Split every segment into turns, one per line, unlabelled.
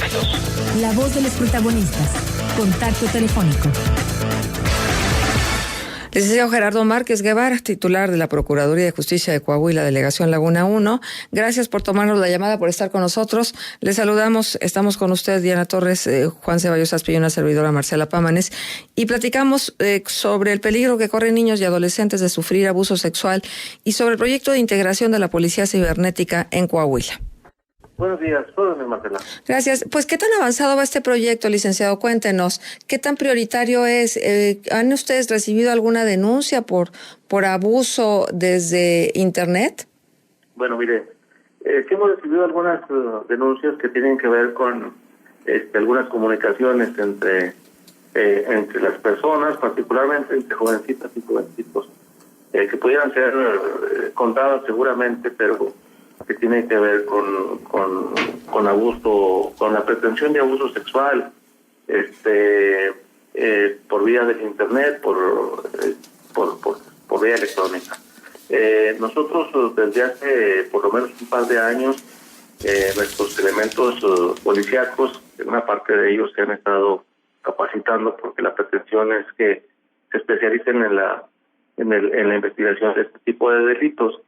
datos.
La voz de los protagonistas. Contacto telefónico.
Licenciado Gerardo Márquez Guevara, titular de la Procuraduría de Justicia de Coahuila, Delegación Laguna 1. Gracias por tomarnos la llamada, por estar con nosotros. Les saludamos, estamos con usted, Diana Torres, Juan Ceballos Aspe y una servidora, Marcela Pámanes, y platicamos sobre el peligro que corren niños y adolescentes de sufrir abuso sexual y sobre el proyecto de integración de la Policía Cibernética en Coahuila.
Buenos días, soy Marcela.
Gracias. Pues, ¿qué tan avanzado va este proyecto, licenciado? Cuéntenos, ¿qué tan prioritario es? ¿Han ustedes recibido alguna denuncia por abuso desde Internet?
Bueno, mire, sí hemos recibido algunas denuncias que tienen que ver con algunas comunicaciones entre las personas, particularmente entre jovencitas y jovencitos, que pudieran ser contadas seguramente, pero que tiene que ver con abuso, con la pretensión de abuso sexual, por vía del Internet, por vía electrónica. Nosotros desde hace por lo menos un par de años, nuestros elementos policíacos, una parte de ellos se han estado capacitando porque la pretensión es que se especialicen en la investigación de este tipo de delitos.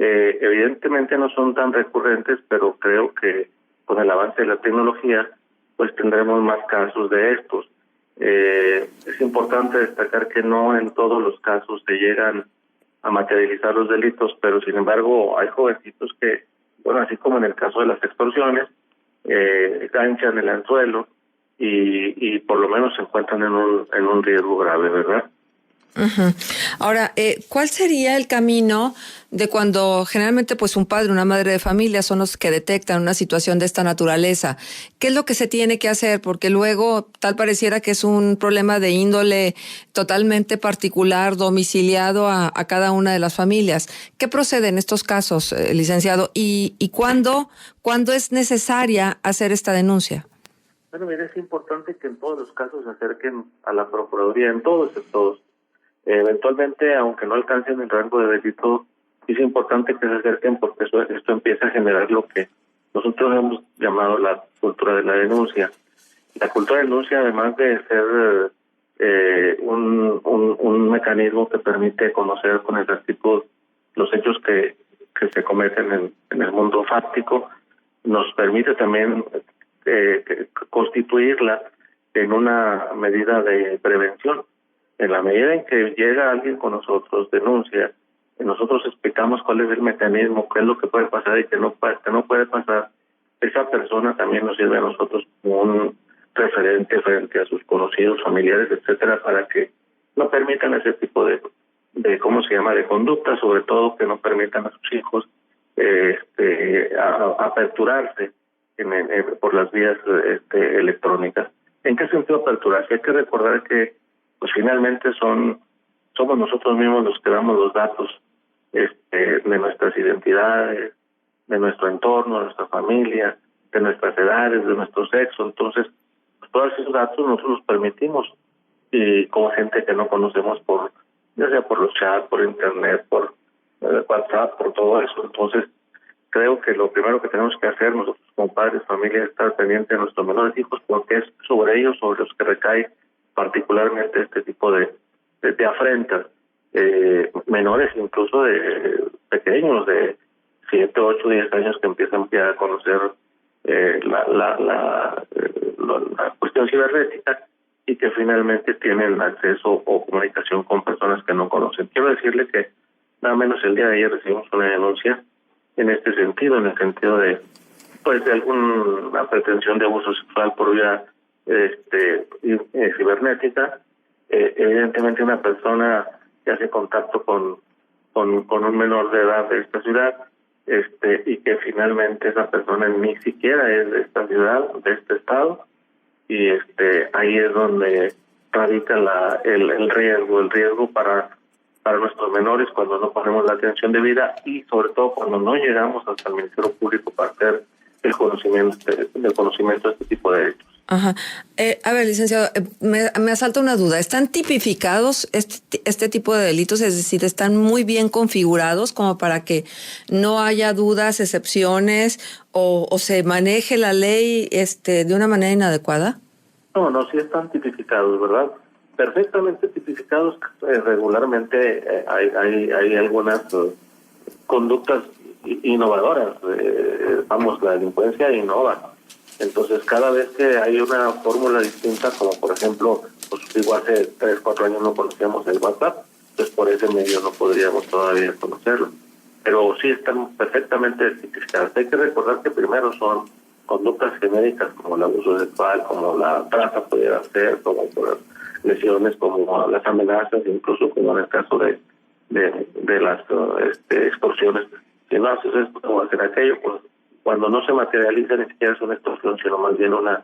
Evidentemente no son tan recurrentes, pero creo que con el avance de la tecnología pues tendremos más casos de estos. Es importante destacar que no en todos los casos se llegan a materializar los delitos, pero sin embargo hay jovencitos que, bueno, así como en el caso de las extorsiones, ganchan el anzuelo y por lo menos se encuentran en un riesgo grave, ¿verdad?
Uh-huh. Ahora, ¿cuál sería el camino de cuando generalmente pues un padre, una madre de familia son los que detectan una situación de esta naturaleza? ¿Qué es lo que se tiene que hacer? Porque luego tal pareciera que es un problema de índole totalmente particular, domiciliado a cada una de las familias. ¿Qué procede en estos casos, licenciado? ¿Y cuándo es necesaria hacer esta denuncia?
Bueno, mire, es importante que en todos los casos se acerquen a la Procuraduría, en todos. Eventualmente, aunque no alcancen el rango de delito, es importante que se acerquen porque esto empieza a generar lo que nosotros hemos llamado la cultura de la denuncia. La cultura de denuncia, además de ser un mecanismo que permite conocer con exactitud los hechos que se cometen en el mundo fáctico, nos permite también constituirla en una medida de prevención. En la medida en que llega alguien con nosotros, denuncia, y nosotros explicamos cuál es el mecanismo, qué es lo que puede pasar y qué no puede pasar, esa persona también nos sirve a nosotros como un referente frente a sus conocidos, familiares, etcétera, para que no permitan ese tipo de conducta, sobre todo que no permitan a sus hijos aperturarse por las vías electrónicas. ¿En qué sentido aperturarse? Hay que recordar que pues finalmente somos nosotros mismos los que damos los datos de nuestras identidades, de nuestro entorno, de nuestra familia, de nuestras edades, de nuestro sexo. Entonces, pues, todos esos datos nosotros los permitimos y con gente que no conocemos ya sea por los chats, por Internet, por WhatsApp, por todo eso. Entonces, creo que lo primero que tenemos que hacer nosotros como padres, familia, es estar pendientes de nuestros menores hijos porque es sobre ellos, sobre los que recae particularmente este tipo de afrentas, menores incluso de pequeños de 7, 8, 10 años que empiezan ya a conocer la cuestión cibernética y que finalmente tienen acceso o comunicación con personas que no conocen. Quiero decirle que nada menos el día de ayer recibimos una denuncia en este sentido, en el sentido de alguna pretensión de abuso sexual por vía cibernética. Evidentemente una persona que hace contacto con un menor de edad de esta ciudad y que finalmente esa persona ni siquiera es de esta ciudad, de este estado, y ahí es donde radica el riesgo para nuestros menores cuando no ponemos la atención debida y sobre todo cuando no llegamos hasta el Ministerio Público para hacer el conocimiento de este tipo de hechos.
Ajá. A ver, licenciado, me asalta una duda. ¿Están tipificados este tipo de delitos? Es decir, ¿están muy bien configurados como para que no haya dudas, excepciones o se maneje la ley de una manera inadecuada?
No, sí están tipificados, ¿verdad? Perfectamente tipificados. Regularmente hay algunas conductas innovadoras. La delincuencia innova. Entonces, cada vez que hay una fórmula distinta, como por ejemplo, pues digo, hace 3-4 años no conocíamos el WhatsApp, pues por ese medio no podríamos todavía conocerlo. Pero sí están perfectamente tipificadas. Hay que recordar que primero son conductas genéricas como el abuso sexual, como la trata pudiera ser, como por lesiones, como las amenazas, incluso como en el caso de las extorsiones. Si no haces esto o hacer aquello, pues cuando no se materializa ni siquiera es una extorsión, sino más bien una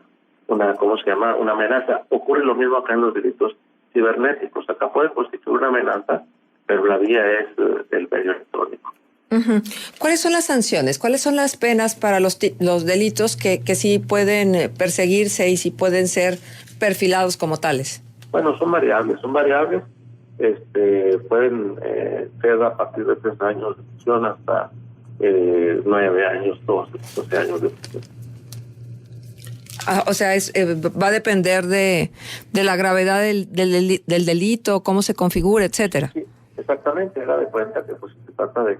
¿cómo se llama? Una amenaza. Ocurre lo mismo acá en los delitos cibernéticos. Acá puede constituir una amenaza, pero la vía es el medio electrónico.
Uh-huh. ¿Cuáles son las sanciones? ¿Cuáles son las penas para los delitos que sí pueden perseguirse y sí pueden ser perfilados como tales?
Bueno, son variables. Pueden ser a partir de 3 años de prisión hasta 9 años, 12 años de prisión.
O sea, va a depender de la gravedad del delito, cómo se configura, etcétera.
Sí, exactamente. Haga de cuenta que pues se trata de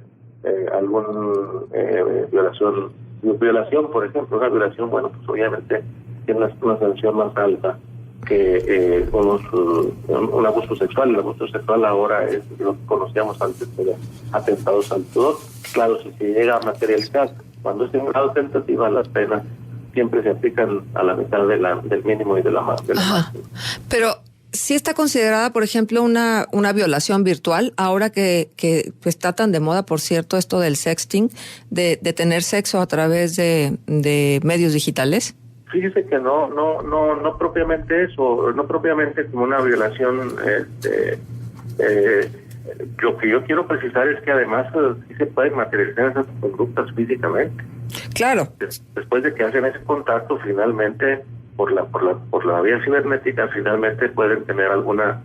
algún violación, por ejemplo. Una violación, bueno, pues obviamente tiene una sanción más alta que un abuso sexual. El abuso sexual ahora es lo que conocíamos antes de atentados al pudor. Claro, si se llega a materializar, cuando es en grado tentativa, las penas siempre se aplican a la mitad del mínimo y de la máxima.
Pero sí está considerada, por ejemplo, una violación virtual, ahora que pues, está tan de moda, por cierto, esto del sexting, de tener sexo a través de medios digitales.
Fíjese que no propiamente eso, no propiamente como una violación. Lo que yo quiero precisar es que además sí se pueden materializar esas conductas físicamente.
Claro.
Después de que hacen ese contacto, finalmente por la vía cibernética, finalmente pueden tener alguna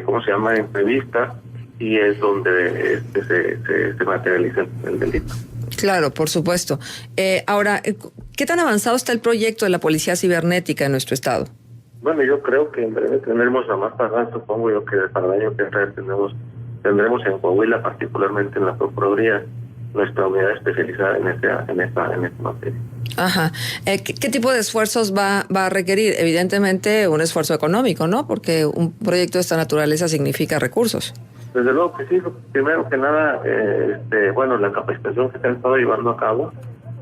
¿cómo se llama? Entrevista, y es donde se materializa el delito.
Claro, por supuesto. Ahora, ¿qué tan avanzado está el proyecto de la Policía Cibernética en nuestro estado?
Bueno, yo creo que en breve tendremos, a más tardar, supongo yo que para el año que entra tendremos en Coahuila, particularmente en la Procuraduría, nuestra unidad especializada en esta materia.
Ajá. ¿Qué tipo de esfuerzos va a requerir? Evidentemente un esfuerzo económico, ¿no? Porque un proyecto de esta naturaleza significa recursos.
Desde luego que sí. Primero que nada, la capacitación que se ha estado llevando a cabo,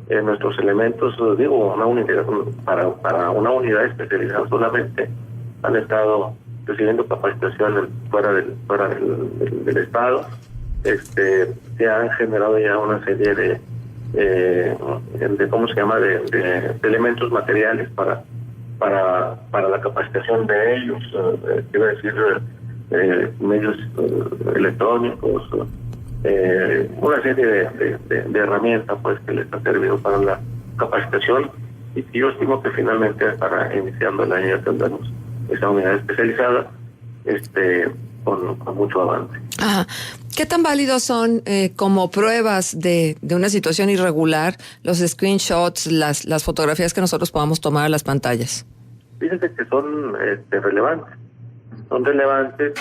nuestros elementos, una unidad para una unidad especializada solamente han estado recibiendo capacitación fuera del estado. Se han generado ya una serie de ¿cómo se llama? de elementos materiales para la capacitación de ellos, quiero decir, medios electrónicos, una serie de herramientas pues que les ha servido para la capacitación, y yo estimo que finalmente para iniciando el año tendremos esa unidad especializada con mucho avance.
Ajá. ¿Qué tan válidos son como pruebas de una situación irregular los screenshots, las fotografías que nosotros podamos tomar a las pantallas?
Fíjense que son relevantes. Son relevantes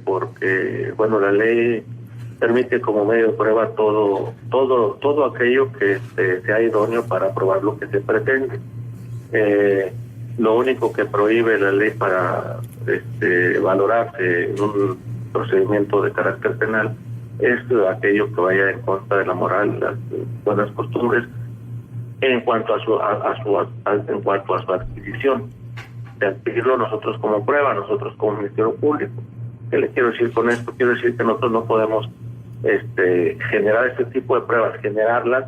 porque, bueno, la ley permite como medio de prueba todo aquello que sea idóneo para probar lo que se pretende. Lo único que prohíbe la ley para valorarse en un procedimiento de carácter penal es aquello que vaya en contra de la moral, las buenas costumbres, en cuanto a su adquisición. De adquirirlo nosotros como prueba, nosotros como Ministerio Público. ¿Qué le quiero decir con esto? Quiero decir que nosotros no podemos generar este tipo de pruebas, generarlas,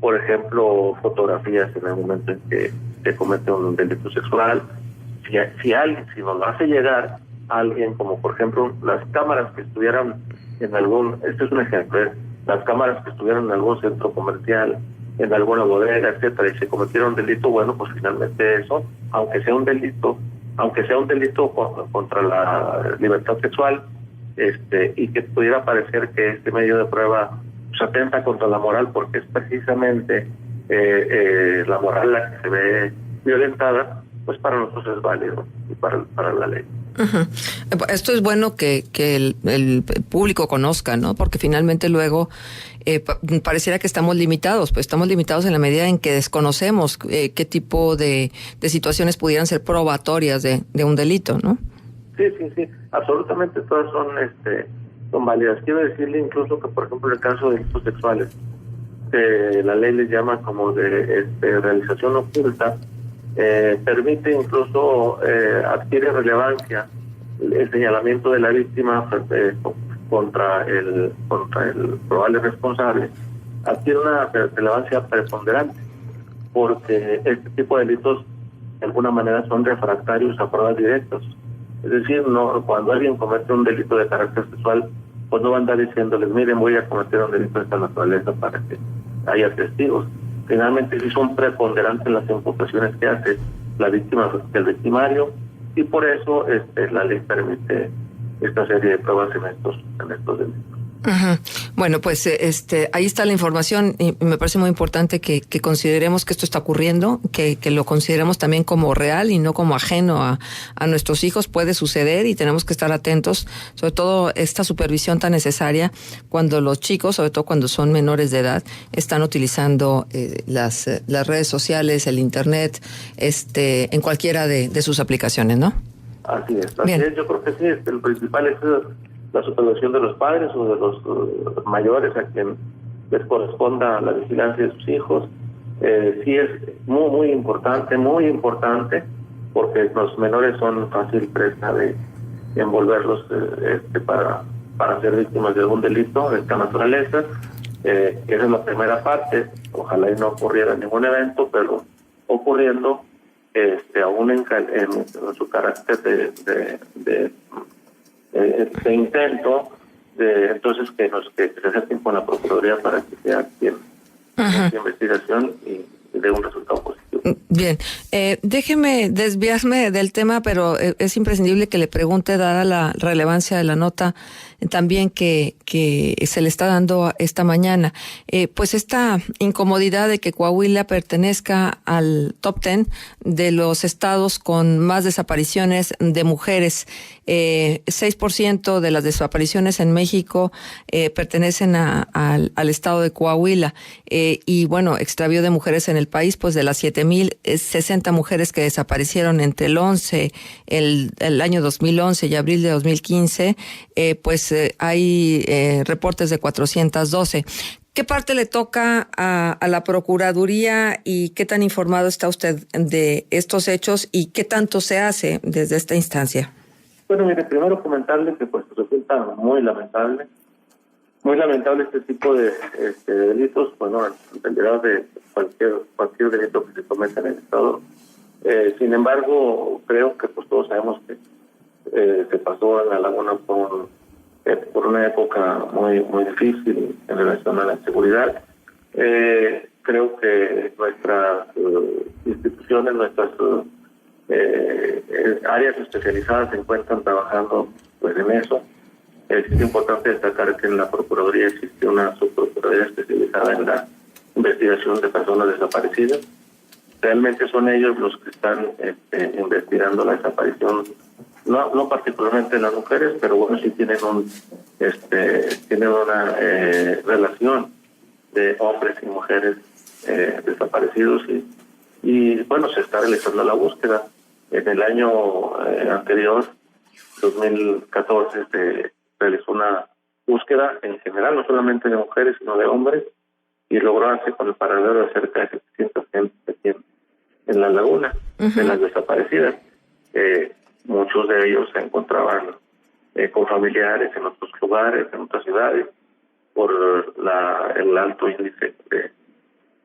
por ejemplo, fotografías en el momento en que se comete un delito sexual. Si nos lo hace llegar alguien, como por ejemplo las cámaras que estuvieran en algún, este es un ejemplo, las cámaras que estuvieran en algún centro comercial en alguna bodega, etcétera, y se cometiera un delito, bueno, pues finalmente eso, aunque sea un delito contra la libertad sexual, y que pudiera parecer que este medio de prueba se atenta contra la moral, porque es precisamente la moral la que se ve violentada, pues para nosotros es válido y para la ley.
Uh-huh. Esto es bueno que el público conozca, ¿no? Porque finalmente luego pareciera que estamos limitados, pues estamos limitados en la medida en que desconocemos qué tipo de situaciones pudieran ser probatorias de un delito, ¿no?
Sí, absolutamente todas son válidas. Quiero decirle incluso que, por ejemplo, en el caso de delitos sexuales, la ley les llama como de realización oculta, permite incluso, adquiere relevancia el señalamiento de la víctima contra el probable responsable, adquiere una relevancia preponderante, porque este tipo de delitos de alguna manera son refractarios a pruebas directas. Es decir, no, cuando alguien comete un delito de carácter sexual, pues no va a andar diciéndoles, miren, voy a cometer un delito de esta naturaleza para que haya testigos. Finalmente sí son preponderantes las imputaciones que hace la víctima del victimario, y por eso la ley permite esta serie de pruebas en estos delitos.
Uh-huh. Bueno, pues ahí está la información, y me parece muy importante que consideremos que esto está ocurriendo, que lo consideremos también como real y no como ajeno a nuestros hijos. Puede suceder y tenemos que estar atentos, sobre todo esta supervisión tan necesaria cuando los chicos, sobre todo cuando son menores de edad, están utilizando las redes sociales, el internet, en cualquiera de sus aplicaciones, ¿no?
Así es, yo creo que sí, el principal es la supervisión de los padres o de los mayores a quien les corresponda la vigilancia de sus hijos. Sí es muy importante, porque los menores son fácil presa de envolverlos para ser víctimas de algún delito de esta naturaleza. Esa es la primera parte. Ojalá y no ocurriera ningún evento, pero ocurriendo, aún en su carácter de intento, entonces que se acerquen con la Procuraduría para que sea quien haga esta investigación y dé un resultado positivo.
Bien, déjeme desviarme del tema, pero es imprescindible que le pregunte, dada la relevancia de la nota también que se le está dando esta mañana, pues esta incomodidad de que Coahuila pertenezca al top 10 de los estados con más desapariciones de mujeres. 6% de las desapariciones en México pertenecen al estado de Coahuila, y bueno, extravío de mujeres en el país, pues de las 7,060 mujeres que desaparecieron entre el año 2011 y abril de 2015, pues hay reportes de 412. ¿Qué parte le toca a la Procuraduría y qué tan informado está usted de estos hechos y qué tanto se hace desde esta instancia?
Bueno, mire, primero comentarle que pues resulta muy lamentable este tipo de delitos, bueno, en realidad de cualquier delito que se cometa en el Estado. Sin embargo, creo que pues todos sabemos que se pasó en La Laguna por una época muy difícil en relación a la seguridad. Creo que nuestras instituciones, nuestras áreas especializadas se encuentran trabajando pues en eso. Es importante destacar que en la Procuraduría existe una subprocuraduría especializada en la investigación de personas desaparecidas. Realmente son ellos los que están investigando la desaparición, no particularmente en las mujeres, pero bueno, sí tienen una relación de hombres y mujeres desaparecidos, y bueno, se está realizando la búsqueda. En el año anterior, 2014, se realizó una búsqueda en general, no solamente de mujeres, sino de hombres, y logró hacer con el paradero de cerca de 700 gentes aquí en La Laguna, de las desaparecidas. Muchos de ellos se encontraban con familiares en otros lugares, en otras ciudades, por el alto índice de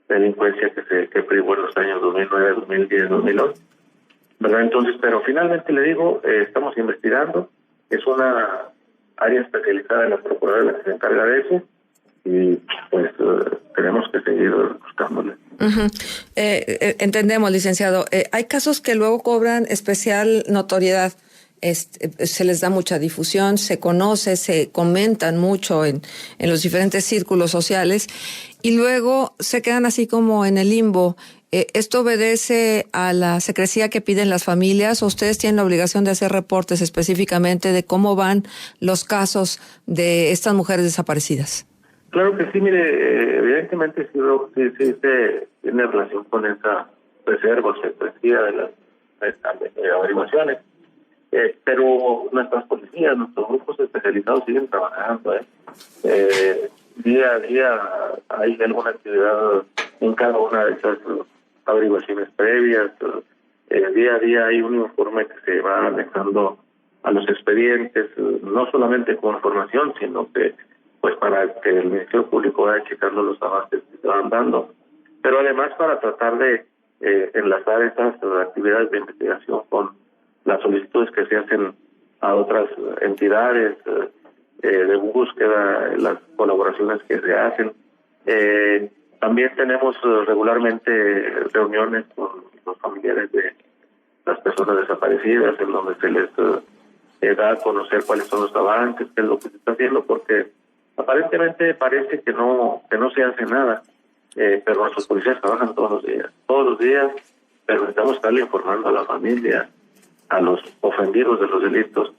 delincuencia que privó en los años 2009, 2010, 2011. ¿Verdad? Entonces, pero finalmente le digo, estamos investigando, es una área especializada en la Procuraduría la que se encarga de eso, y pues tenemos que seguir buscándole.
Entendemos, licenciado. Hay casos que luego cobran especial notoriedad. Se les da mucha difusión, se conoce, se comentan mucho en los diferentes círculos sociales y luego se quedan así como en el limbo. ¿Esto obedece a la secrecía que piden las familias o ustedes tienen la obligación de hacer reportes específicamente de cómo van los casos de estas mujeres desaparecidas?
Claro que sí, mire, evidentemente sí se tiene relación con esa reserva o secrecía de las averiguaciones. Pero nuestras policías, nuestros grupos especializados siguen trabajando. Día a día hay alguna actividad en cada una de esas averiguaciones previas. Día a día hay un informe que se va anexando a los expedientes, no solamente con información, sino que pues para que el Ministerio Público vaya checando los avances que se van dando, pero además para tratar de enlazar estas actividades de investigación con las solicitudes que se hacen a otras entidades de búsqueda, las colaboraciones que se hacen. También tenemos regularmente reuniones con los familiares de las personas desaparecidas, en donde se les da a conocer cuáles son los avances, qué es lo que se está haciendo, porque aparentemente parece que no se hace nada, pero nuestros policías trabajan todos los días, pero necesitamos estarle informando a la familia, a los ofendidos de los delitos,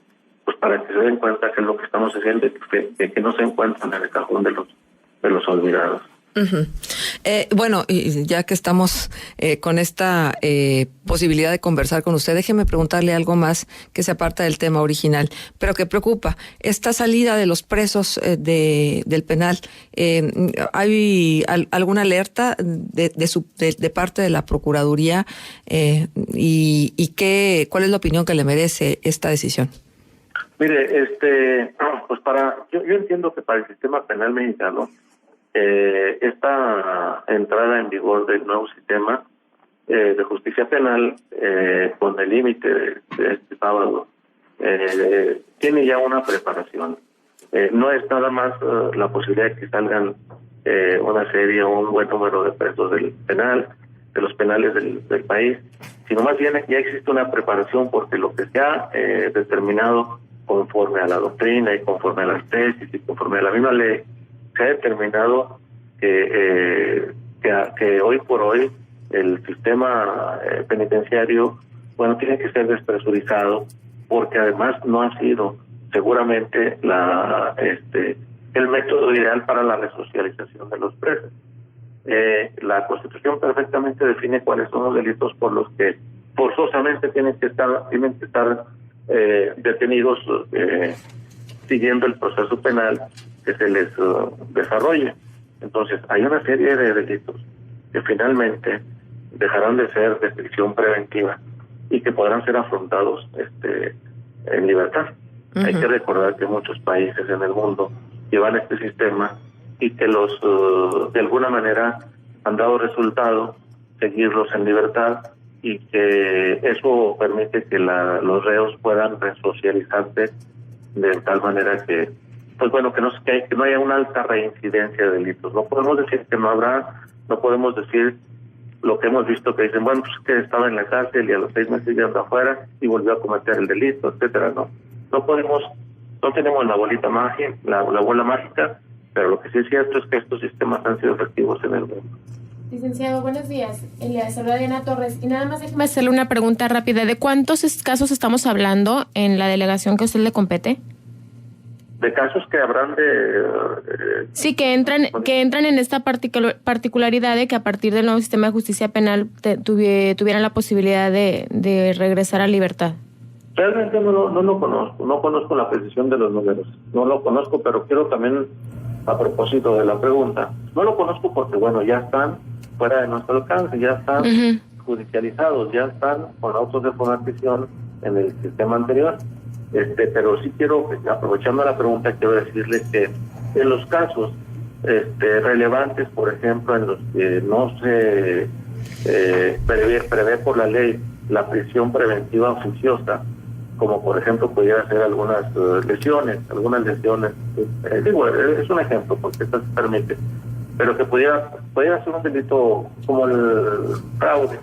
pues para que se den cuenta que es lo que estamos haciendo, que no se encuentran en el cajón de los olvidados.
Uh-huh. Bueno, y ya que estamos con esta posibilidad de conversar con usted, déjeme preguntarle algo más que se aparta del tema original, pero que preocupa. Esta salida de los presos del penal, ¿hay alguna alerta de parte de la Procuraduría y cuál es la opinión que le merece esta decisión?
Mire, pues yo entiendo que para el sistema penal mexicano esta entrada en vigor del nuevo sistema de justicia penal con el límite de este sábado tiene ya una preparación. No es nada más la posibilidad de que salgan una serie o un buen número de presos del penal, de los penales del país, sino más bien ya existe una preparación, porque lo que se ha determinado conforme a la doctrina y conforme a las tesis y conforme a la misma ley, se ha determinado que hoy por hoy el sistema penitenciario, tiene que ser despresurizado, porque además no ha sido seguramente el método ideal para la resocialización de los presos. La Constitución perfectamente define cuáles son los delitos por los que forzosamente tienen que estar detenidos siguiendo el proceso penal que se les desarrolle. Entonces, hay una serie de delitos que finalmente dejarán de ser de prisión preventiva y que podrán ser afrontados en libertad. Uh-huh. Hay que recordar que muchos países en el mundo llevan este sistema y que de alguna manera han dado resultado seguirlos en libertad, y que eso permite que los reos puedan resocializarse de tal manera que no haya una alta reincidencia de delitos. No podemos decir que no habrá, no podemos decir lo que hemos visto, que dicen, pues que estaba en la cárcel y a los 6 meses ya anda afuera y volvió a cometer el delito, etcétera. No tenemos la bolita mágica, la bola mágica, pero lo que sí es cierto es que estos sistemas han sido efectivos en el mundo.
Licenciado, buenos días. Le saluda Diana Torres. Y nada más déjeme hacerle una pregunta rápida. ¿De cuántos casos estamos hablando en la delegación que a usted le compete?
De casos que habrán
sí, que entran en esta particularidad de que a partir del nuevo sistema de justicia penal tuvieran la posibilidad de regresar a libertad.
Realmente no lo conozco. No conozco la precisión de los números. No lo conozco, pero quiero también, a propósito de la pregunta, no lo conozco porque, ya están fuera de nuestro alcance, ya están uh-huh. judicializados, ya están con autos de formalización en el sistema anterior. Pero sí quiero, aprovechando la pregunta, quiero decirle que en los casos relevantes, por ejemplo, en los que no se prevé por la ley la prisión preventiva oficiosa, como por ejemplo pudiera ser algunas lesiones, es un ejemplo porque esto se permite, pero que pudiera ser un delito como el fraude,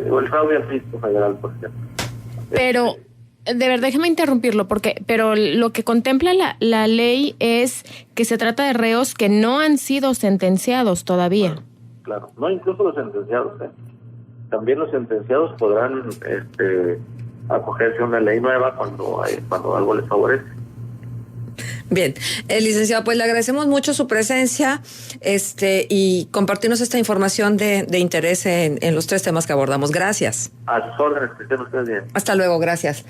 o el fraude al fisco federal, por ejemplo.
Pero, de verdad, déjame interrumpirlo, pero lo que contempla la ley es que se trata de reos que no han sido sentenciados todavía.
Bueno, claro, no incluso los sentenciados, También los sentenciados podrán acogerse a una ley nueva cuando algo les favorece.
Bien, licenciado, pues le agradecemos mucho su presencia y compartirnos esta información de interés en los tres temas que abordamos. Gracias.
A sus órdenes, que estén ustedes bien.
Hasta luego, gracias.